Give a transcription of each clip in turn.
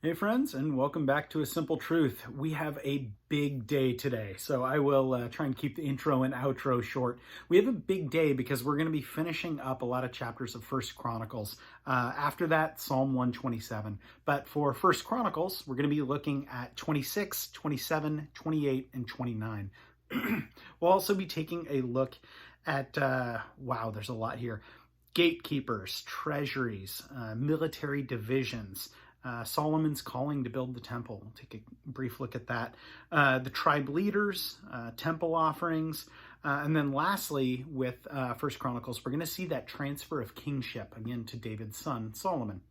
Hey friends, and welcome back to A Simple Truth. We have a big day today, so I will try and keep the intro and outro short. We have a big day because we're going to be finishing up a lot of chapters of First Chronicles. After that, Psalm 127. But for First Chronicles, we're going to be looking at 26, 27, 28, and 29. We'll also be taking a look at, wow, there's a lot here. Gatekeepers, treasuries, military divisions, Solomon's calling to build the temple. We'll take a brief look at that. The tribe leaders, temple offerings, and then lastly, with First Chronicles, we're going to see that transfer of kingship again to David's son Solomon.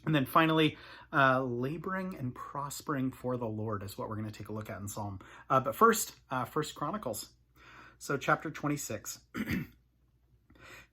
And then finally, laboring and prospering for the Lord is what we're going to take a look at in Psalm. But first, First Chronicles. So chapter 26.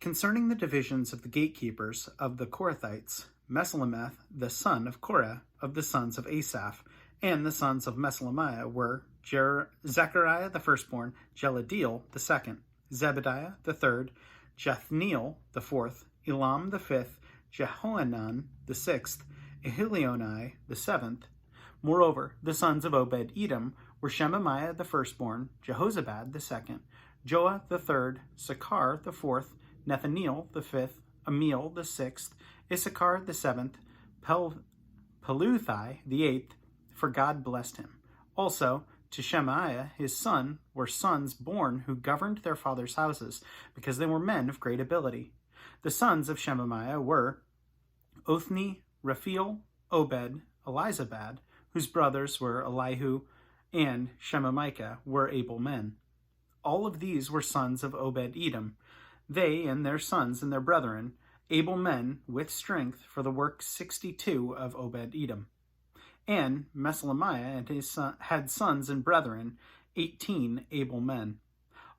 Concerning the divisions of the gatekeepers of the Korathites, Mesalameth, the son of Korah, of the sons of Asaph, and the sons of Meselemiah were Zechariah the firstborn, Jeladiel the second, Zebediah the third, Jethniel the fourth, Elam the fifth, Jehohanan the sixth, Ahilionai the seventh. Moreover, the sons of Obed-Edom were Shemaiah the firstborn, Jehozabad the second, Joah the third, Sakar the fourth, Nethaniel the fifth, Amiel the sixth, Issachar the seventh, Peluthai the eighth, for God blessed him. Also, to Shemaiah his son were sons born who governed their father's houses, because they were men of great ability. The sons of Shemaiah were Othni, Raphael, Obed, Elizabad, whose brothers were Elihu and Shemamicah, were able men. All of these were sons of Obed-Edom, they and their sons and their brethren, able men with strength for the work 62 of Obed-Edom. And Meselemiah and his son had sons and brethren, 18 able men.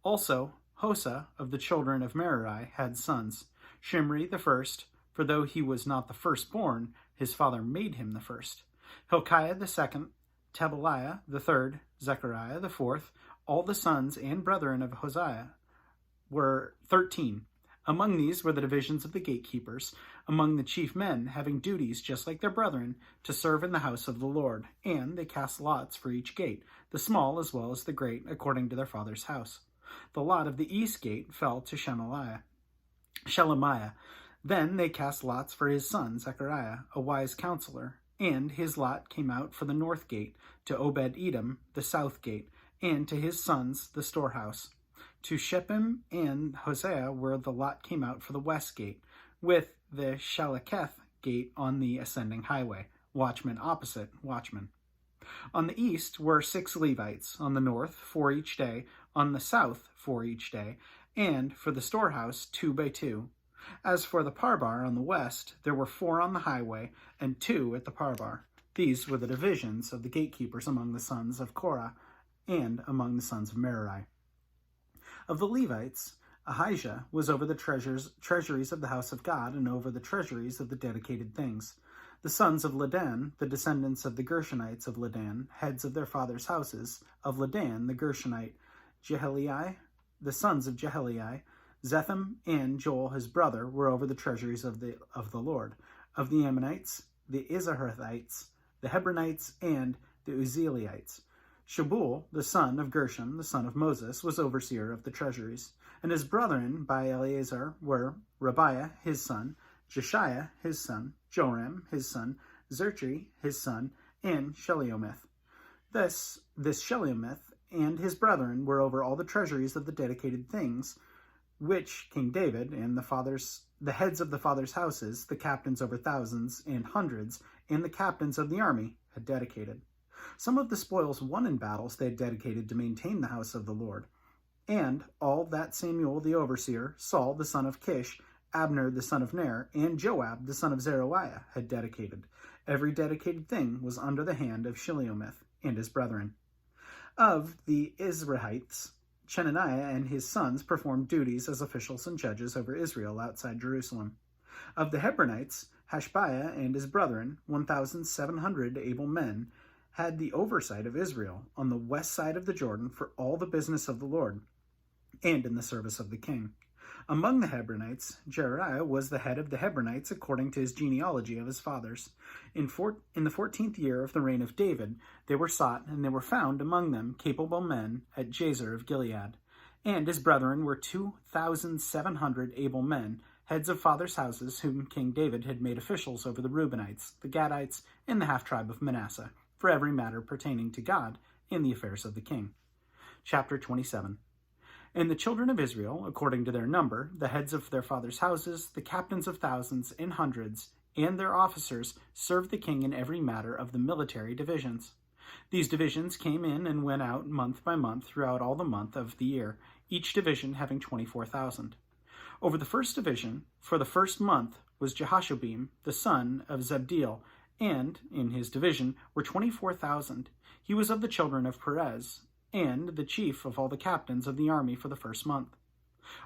Also, Hosa of the children of Merari had sons, Shimri the first, for though he was not the firstborn, his father made him the first, Hilkiah the second, Tebaliah the third, Zechariah the fourth. All the sons and brethren of Hosea were 13. Among these were the divisions of the gatekeepers, among the chief men, having duties just like their brethren, to serve in the house of the Lord. And they cast lots for each gate, the small as well as the great, according to their father's house. The lot of the east gate fell to Shelemiah. Then they cast lots for his son Zechariah, a wise counselor, and his lot came out for the north gate, to Obed-Edom, the south gate, and to his sons the storehouse. To Shephem and Hosea where the lot came out for the west gate, with the Shalaketh gate on the ascending highway, watchman opposite watchman. On the east were 6 Levites, on the north 4 each day, on the south 4 each day, and for the storehouse 2 by 2. As for the parbar on the west, there were 4 on the highway, and 2 at the parbar. These were the divisions of the gatekeepers among the sons of Korah, and among the sons of Merari. Of the Levites, Ahijah was over the treasuries of the house of God, and over the treasuries of the dedicated things. The sons of Ladan, the descendants of the Gershonites of Ladan, heads of their fathers' houses, of Ladan the Gershonite, Jeheliah, the sons of Jeheliah, Zetham and Joel his brother were over the treasuries of the Lord. Of the Ammonites, the Izaharites, the Hebronites, and the Uzzielites. Shabuel, the son of Gershom, the son of Moses, was overseer of the treasuries. And his brethren by Eleazar were Rabiah his son, Jeshiah his son, Joram his son, Zerchi his son, and Shelomith. This Shelomith and his brethren were over all the treasuries of the dedicated things, which King David and the heads of the fathers' houses, the captains over thousands and hundreds, and the captains of the army had dedicated. Some of the spoils won in battles they had dedicated to maintain the house of the Lord. And all that Samuel the overseer, Saul the son of Kish, Abner the son of Ner, and Joab the son of Zeruiah had dedicated. Every dedicated thing was under the hand of Shelomith and his brethren. Of the Israelites, Chenaniah and his sons performed duties as officials and judges over Israel outside Jerusalem. Of the Hebronites, Hashbiah and his brethren, 1,700 able men, had the oversight of Israel on the west side of the Jordan for all the business of the Lord, and in the service of the king. Among the Hebronites, Jeriah was the head of the Hebronites according to his genealogy of his fathers. In the 14th year of the reign of David, they were sought, and they were found among them capable men at Jazer of Gilead. And his brethren were 2,700 able men, heads of fathers' houses, whom King David had made officials over the Reubenites, the Gadites, and the half-tribe of Manasseh, for every matter pertaining to God in the affairs of the king. Chapter 27. And the children of Israel, according to their number, the heads of their fathers' houses, the captains of thousands and hundreds, and their officers, served the king in every matter of the military divisions. These divisions came in and went out month by month throughout all the month of the year, each division having 24,000. Over the first division, for the first month, was Jehoshabeam, the son of Zebdiel, and in his division were 24,000. He was of the children of Perez, and the chief of all the captains of the army for the first month.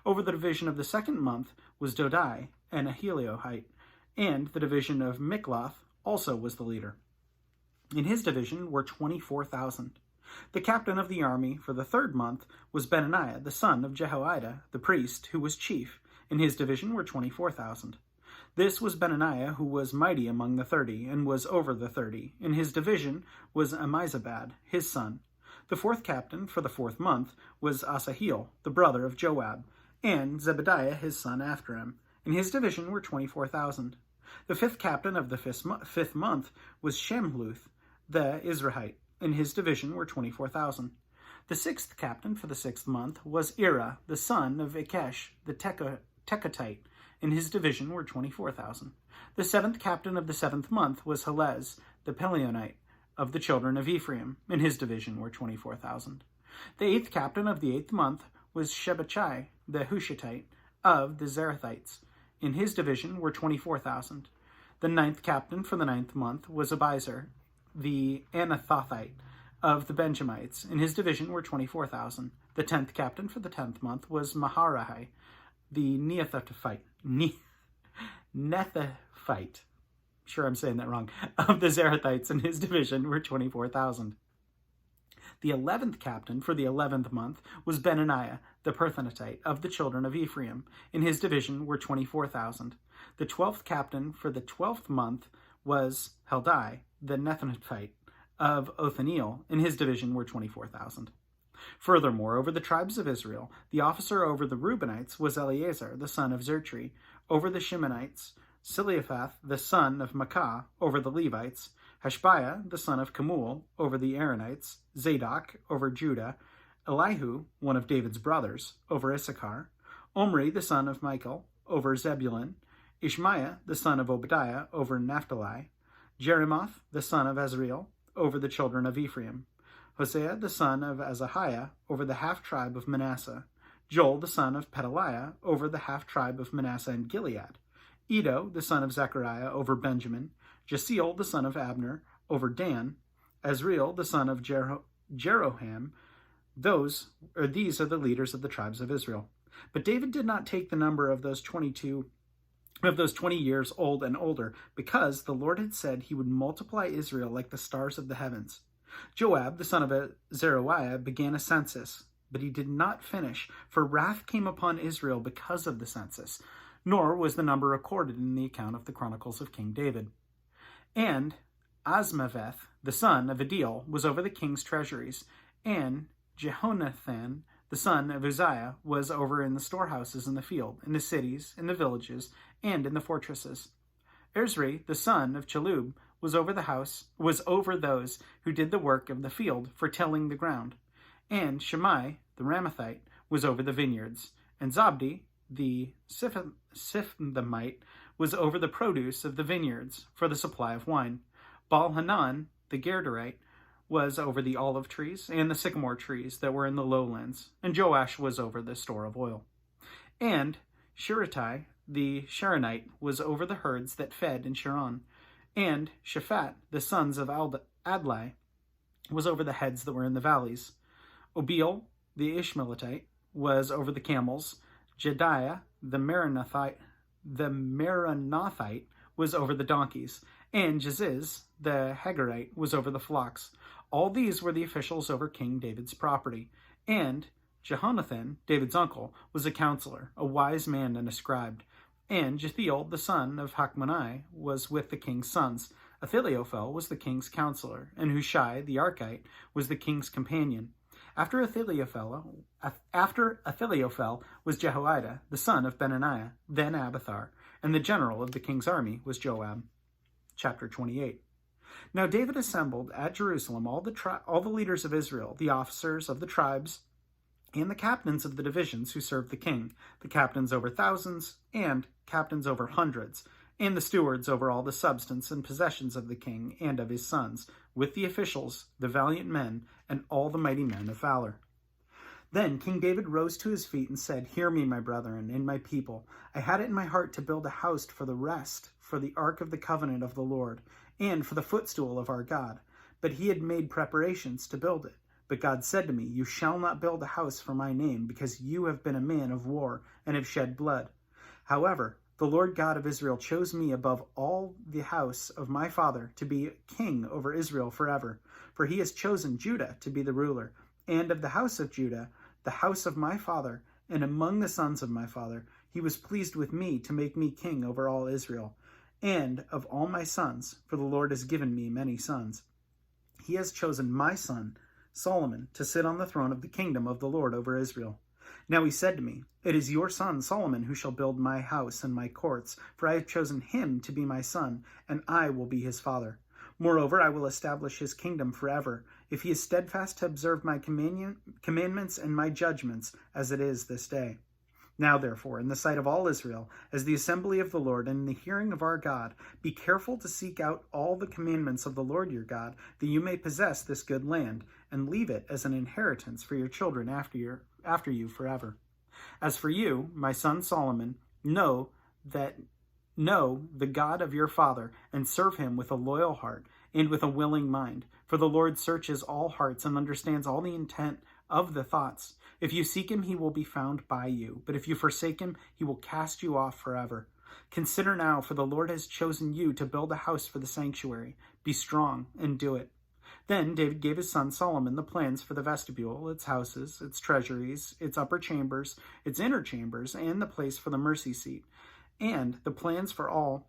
Over the division of the second month was Dodai, an Ahiliohite, and the division of Mikloth also was the leader. In his division were 24,000. The captain of the army for the third month was Benaniah, the son of Jehoiada, the priest, who was chief. In his division were 24,000. This was Benaniah, who was mighty among the 30, and was over the 30. In his division was Ammizabad, his son. The fourth captain for the fourth month was Asahel, the brother of Joab, and Zebediah his son after him. In his division were 24,000. The fifth captain of the fifth month was Shemhuth, the Israelite. In his division were 24,000. The sixth captain for the sixth month was Ira, the son of Ikesh, the Tekatite. In his division were 24,000. The seventh captain of the seventh month was Helez, the Pelionite, of the children of Ephraim. In his division were 24,000. The eighth captain of the eighth month was Shebbachai, the Hushathite, of the Zerathites. In his division were 24,000. The ninth captain for the ninth month was Abiezer, the Anathothite, of the Benjamites. In his division were 24,000. The 10th captain for the 10th month was Maharai, the Nethaphite, sure I'm saying that wrong, of the Zerathites. In his division were 24,000. The 11th captain for the 11th month was Benaniah, the Perthanite, of the children of Ephraim. In his division were 24,000. The 12th captain for the 12th month was Heldai, the Nethaphite, of Othniel. In his division were 24,000. Furthermore, over the tribes of Israel, the officer over the Reubenites was Eleazar, the son of Zertri. Over the Shimonites, Sileaphath, the son of Makkah. Over the Levites, Hashbiah, the son of Kemuel. Over the Aaronites, Zadok. Over Judah, Elihu, one of David's brothers. Over Issachar, Omri, the son of Michael. Over Zebulun, Ishmaiah, the son of Obadiah. Over Naphtali, Jeremoth, the son of Azriel. Over the children of Ephraim, Hosea, the son of Azahiah, over the half-tribe of Manasseh. Joel, the son of Pedaliah, over the half-tribe of Manasseh and Gilead. Edo, the son of Zechariah, over Benjamin. Jasiel, the son of Abner, over Dan. Azriel, the son of Jeroham. These are the leaders of the tribes of Israel. But David did not take the number of those 20 years old and older, because the Lord had said he would multiply Israel like the stars of the heavens. Joab, the son of Zeruiah, began a census, but he did not finish, for wrath came upon Israel because of the census, nor was the number recorded in the account of the Chronicles of King David. And Asmaveth, the son of Adiel, was over the king's treasuries, and Jehonathan, the son of Uzziah, was over in the storehouses in the field, in the cities, in the villages, and in the fortresses. Erzri, the son of Chalub, was over those who did the work of the field for tilling the ground. And Shimei, the Ramathite, was over the vineyards. And Zabdi, the Siphthemite, was over the produce of the vineyards for the supply of wine. Baal-Hanan, the Gerderite, was over the olive trees and the sycamore trees that were in the lowlands. And Joash was over the store of oil. And Shiratai, the Sharonite, was over the herds that fed in Sharon. And Shaphat, the sons of Adlai, was over the heads that were in the valleys. Obiel, the Ishmaelite, was over the camels. Jediah, the Meronothite, was over the donkeys. And Jaziz, the Hagarite, was over the flocks. All these were the officials over King David's property. And Jehonathan, David's uncle, was a counselor, a wise man and a scribe. And Jethiel, the son of Hachmoni, was with the king's sons. Ahithophel was the king's counselor, and Hushai, the Archite, was the king's companion. After Ahithophel was Jehoiada, the son of Benaniah, then Abiathar, and the general of the king's army was Joab. Chapter 28. Now David assembled at Jerusalem all the leaders of Israel, the officers of the tribes, and the captains of the divisions who served the king, the captains over thousands, and captains over hundreds, and the stewards over all the substance and possessions of the king and of his sons, with the officials, the valiant men, and all the mighty men of valor. Then King David rose to his feet and said, Hear me, my brethren, and my people. I had it in my heart to build a house for the rest, for the ark of the covenant of the Lord, and for the footstool of our God. But he had made preparations to build it. But God said to me, You shall not build a house for my name, because you have been a man of war and have shed blood. However, the Lord God of Israel chose me above all the house of my father to be king over Israel forever. For he has chosen Judah to be the ruler, and of the house of Judah, the house of my father, and among the sons of my father, he was pleased with me to make me king over all Israel, and of all my sons, for the Lord has given me many sons. He has chosen my son, Solomon, to sit on the throne of the kingdom of the Lord over Israel. Now he said to me, It is your son Solomon who shall build my house and my courts, for I have chosen him to be my son, and I will be his father. Moreover, I will establish his kingdom forever, if he is steadfast to observe my commandments and my judgments, as it is this day. Now, therefore, in the sight of all Israel, as the assembly of the Lord, and in the hearing of our God, be careful to seek out all the commandments of the Lord your God, that you may possess this good land, and leave it as an inheritance for your children after you forever. As for you, my son Solomon, know the God of your father, and serve him with a loyal heart and with a willing mind. For the Lord searches all hearts and understands all the intent of the thoughts. If you seek him, he will be found by you. But if you forsake him, he will cast you off forever. Consider now, for the Lord has chosen you to build a house for the sanctuary. Be strong and do it. Then David gave his son Solomon the plans for the vestibule, its houses, its treasuries, its upper chambers, its inner chambers, and the place for the mercy seat, and the plans for all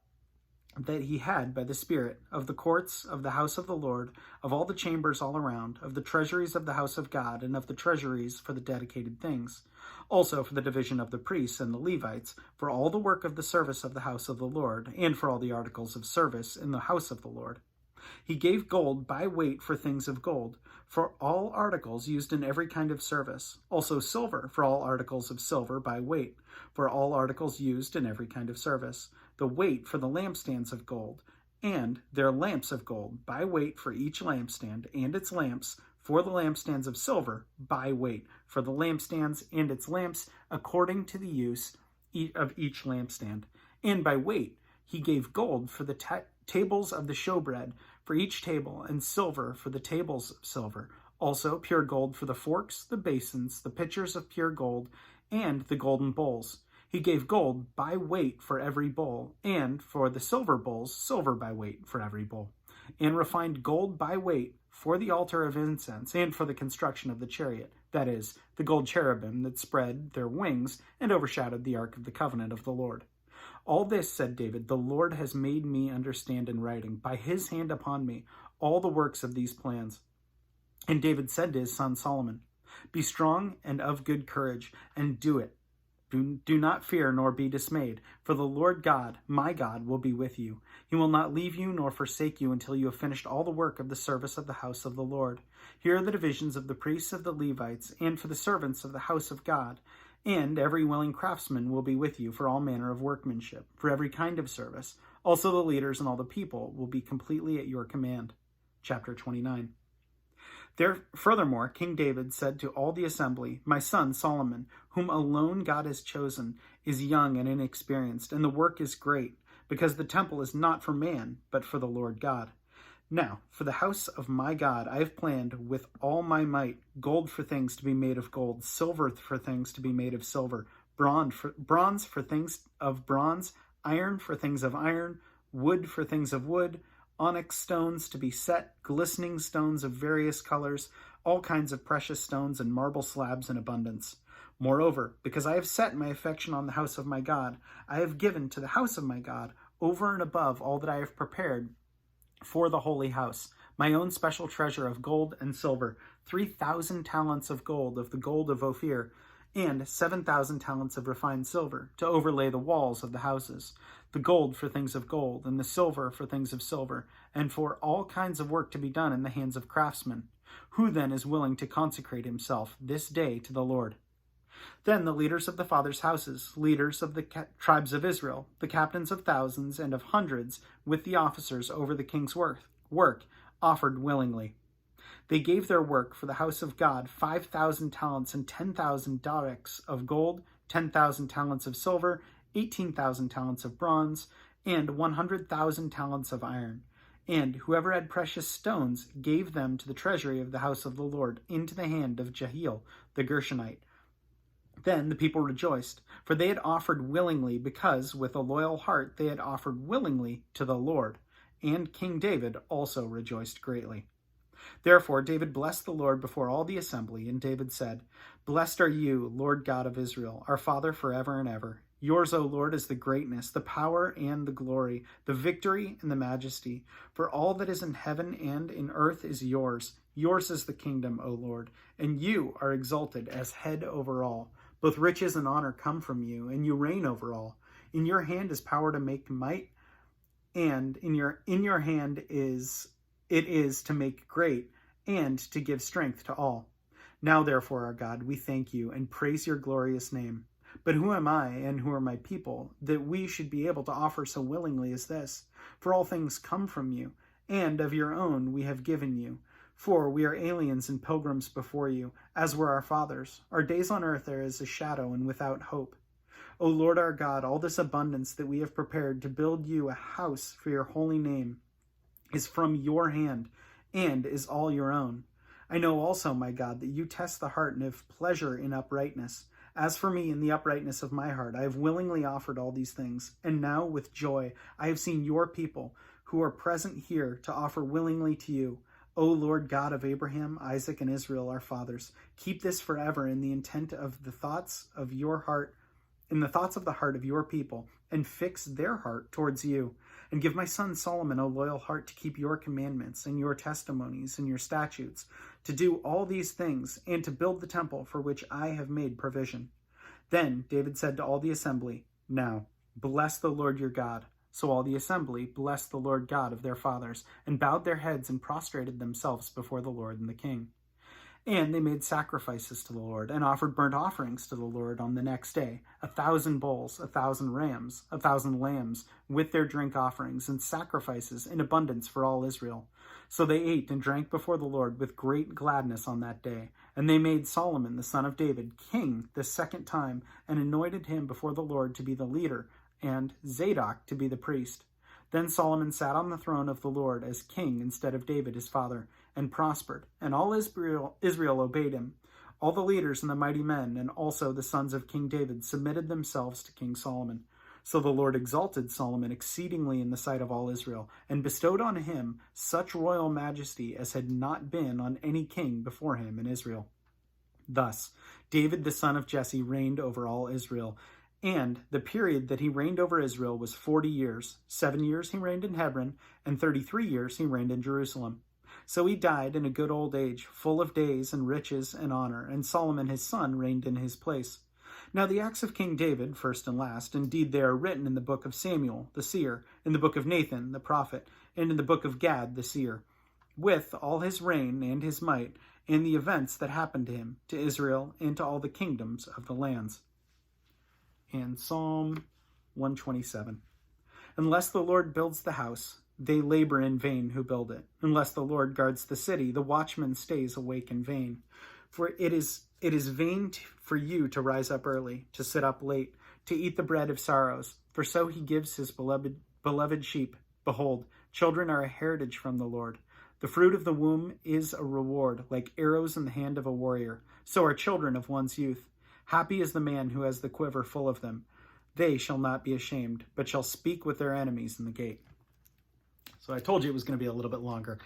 that he had by the Spirit, of the courts of the house of the Lord, of all the chambers all around, of the treasuries of the house of God, and of the treasuries for the dedicated things, also for the division of the priests and the Levites, for all the work of the service of the house of the Lord, and for all the articles of service in the house of the Lord. He gave gold by weight for things of gold, for all articles used in every kind of service, also silver for all articles of silver by weight, for all articles used in every kind of service, the weight for the lampstands of gold, and their lamps of gold by weight for each lampstand, and its lamps for the lampstands of silver by weight, for the lampstands and its lamps according to the use of each lampstand. And by weight he gave gold for the tables of the showbread for each table, and silver for the tables of silver, also pure gold for the forks, the basins, the pitchers of pure gold, and the golden bowls. He gave gold by weight for every bowl, and for the silver bowls, silver by weight for every bowl, and refined gold by weight for the altar of incense, and for the construction of the chariot, that is, the gold cherubim that spread their wings and overshadowed the ark of the covenant of the Lord. All this, said David, the Lord has made me understand in writing, by his hand upon me, all the works of these plans. And David said to his son Solomon, Be strong and of good courage, and do it. Do not fear nor be dismayed, for the Lord God, my God, will be with you. He will not leave you nor forsake you until you have finished all the work of the service of the house of the Lord. Here are the divisions of the priests of the Levites, and for the servants of the house of God. And every willing craftsman will be with you for all manner of workmanship, for every kind of service. Also the leaders and all the people will be completely at your command. Chapter 29. Furthermore, King David said to all the assembly, My son Solomon, whom alone God has chosen, is young and inexperienced, and the work is great, because the temple is not for man, but for the Lord God. Now, for the house of my God, I have planned with all my might, gold for things to be made of gold, silver for things to be made of silver, bronze for things of bronze, iron for things of iron, wood for things of wood, onyx stones to be set, glistening stones of various colors, all kinds of precious stones and marble slabs in abundance. Moreover, because I have set my affection on the house of my God, I have given to the house of my God, over and above all that I have prepared for the holy house, my own special treasure of gold and silver, 3,000 talents of gold of the gold of Ophir, and 7,000 talents of refined silver, to overlay the walls of the houses, the gold for things of gold, and the silver for things of silver, and for all kinds of work to be done in the hands of craftsmen. Who then is willing to consecrate himself this day to the Lord? Then the leaders of the fathers' houses, leaders of the tribes of Israel, the captains of thousands and of hundreds, with the officers over the king's work, offered willingly. They gave their work for the house of God 5,000 talents and 10,000 darics of gold, 10,000 talents of silver, 18,000 talents of bronze, and 100,000 talents of iron. And whoever had precious stones gave them to the treasury of the house of the Lord into the hand of Jehiel the Gershonite. Then the people rejoiced, for they had offered willingly, because with a loyal heart they had offered willingly to the Lord. And King David also rejoiced greatly. Therefore David blessed the Lord before all the assembly, and David said, Blessed are you, Lord God of Israel, our Father forever and ever. Yours, O Lord, is the greatness, the power and the glory, the victory and the majesty. For all that is in heaven and in earth is yours. Yours is the kingdom, O Lord, and you are exalted as head over all. Both riches and honor come from you, and you reign over all. In your hand is power to make might, and in your hand it is to make great, and to give strength to all. Now therefore, our God, we thank you and praise your glorious name. But who am I, and who are my people, that we should be able to offer so willingly as this? For all things come from you, and of your own we have given you. For we are aliens and pilgrims before you, as were our fathers. Our days on earth are as a shadow and without hope. O Lord our God, all this abundance that we have prepared to build you a house for your holy name is from your hand, and is all your own. I know also, my God, that you test the heart and have pleasure in uprightness. As for me, in the uprightness of my heart, I have willingly offered all these things, and now with joy I have seen your people, who are present here, to offer willingly to you. O Lord God of Abraham, Isaac, and Israel, our fathers, keep this forever in the intent of the thoughts of your heart, in the thoughts of the heart of your people, and fix their heart towards you. And give my son Solomon a loyal heart to keep your commandments and your testimonies and your statutes, to do all these things, and to build the temple for which I have made provision. Then David said to all the assembly, Now, bless the Lord your God. So all the assembly blessed the Lord God of their fathers, and bowed their heads and prostrated themselves before the Lord and the king. And they made sacrifices to the Lord, and offered burnt offerings to the Lord on the next day, 1,000 bulls, 1,000 rams, 1,000 lambs, with their drink offerings, and sacrifices in abundance for all Israel. So they ate and drank before the Lord with great gladness on that day. And they made Solomon the son of David king the second time, and anointed him before the Lord to be the leader, and Zadok to be the priest. Then Solomon sat on the throne of the Lord as king instead of David his father, and prospered, and all Israel obeyed him. All the leaders and the mighty men, and also the sons of King David, submitted themselves to King Solomon. So the Lord exalted Solomon exceedingly in the sight of all Israel, and bestowed on him such royal majesty as had not been on any king before him in Israel. Thus David the son of Jesse reigned over all Israel, and the period that he reigned over Israel was 40 years. 7 years he reigned in Hebron, and 33 years he reigned in Jerusalem. So he died in a good old age, full of days and riches and honor, and Solomon his son reigned in his place. Now the acts of King David, first and last, indeed they are written in the book of Samuel the seer, in the book of Nathan the prophet, and in the book of Gad the seer, with all his reign and his might, and the events that happened to him, to Israel, and to all the kingdoms of the lands. And Psalm 127. Unless the Lord builds the house, they labor in vain who build it. Unless the Lord guards the city, the watchman stays awake in vain. For it is vain for you to rise up early, to sit up late, to eat the bread of sorrows. For so he gives his beloved sheep. Behold, children are a heritage from the Lord. The fruit of the womb is a reward, like arrows in the hand of a warrior. So are children of one's youth. Happy is the man who has the quiver full of them. They shall not be ashamed, but shall speak with their enemies in the gate. So I told you it was going to be a little bit longer.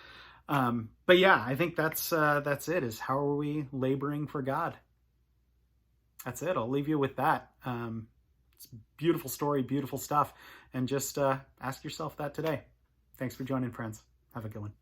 But yeah, I think that's it, is how are we laboring for God? That's it. I'll leave you with that. It's a beautiful story, beautiful stuff. And just ask yourself that today. Thanks for joining, friends. Have a good one.